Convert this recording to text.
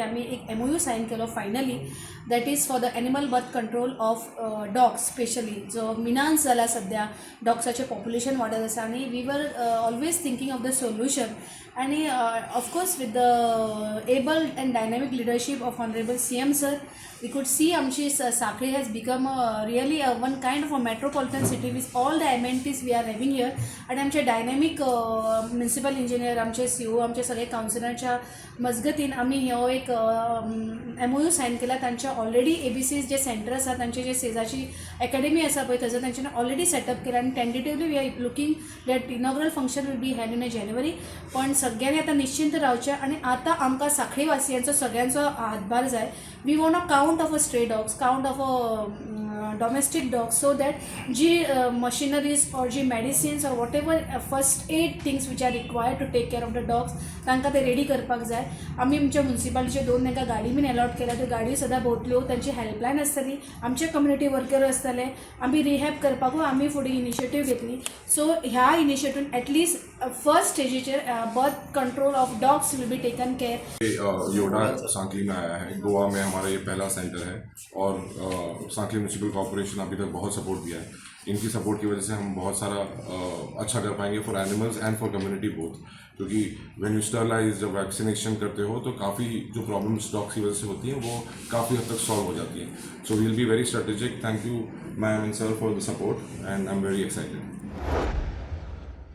आम्ही एक MOU sine केलो finally, that is for the animal birth control of dogs. Specially जो मिनान्स जाला सध्या डॉग्साचें पॉप्युलेशन वाडत आसा आनी we are always thinking of the solution. आणि of course with the able and dynamic leadership of honourable CM sir, we could see आमची Sankhali has become really one kind of a metropolitan city with all the amenities we are having here. आणि आमचे dynamic municipal engineer, आमचे CO, आमचे सगळे कावन्सिलरच्या मजगतीन आम्ही हो एक MOU sine केला. तांच्या ऑलरेडी ABCs जे सेंटर आसा, तांचे जे सेजाची अकॅडमी आसा पळय, थंय तांच्यानी ऑलरेडी सेटअप केला. आनी tentatively we are looking that inaugural function will be had in January. पण सगळ्यांनी आता निश्चिंत रावचें. आणि आता आमकां सांखळी वासियांचो सगळ्यांचो हातभार जाय. We want a count of a stray dogs, count of a domestic dogs, so that the machineries or the medicines or whatever first aid things which are required to take care of the dogs, तांकां ते ready करपाक जाय. आमी आमच्या म्युनिसिपालिटीचे 2 तांकां गाडी bin allot केल्या. त्यो गाडी सदां भोंवतल्यो, तांची हेल्पलायन आसतली, आमचे कम्युनिटी वर्कर आसतले. आमी रिहॅब करपाकूय आमी फुडें इनिशिएटीव घेतली. सो ह्या इनिशिएटीवन एटलीस्ट फर्स्ट स्टेजीचेर birth control of dogs will be taken care. योडा सांखली में आया है. गोवा में हमारा ये पहला सेंटर है और सांखली म्यूनसिपल कॉर्पोरेशन अभी तक बहुत सपोर्ट दिया है. इनकी सपोर्ट की वजह से हम बहुत सारा अच्छा कर पाएंगे for animals end for community both. क्योंकि व्हेन यू स्टरलाइज, जब वैक्सीनेशन करते हो तो काफ़ी जो प्रॉब्लम्स डॉग्स की वजह से होती हैं वो काफ़ी हद तक सॉल्व हो जाती हैं. So we will be very strategic. Thank you ma'am and sir for the support and I am very excited.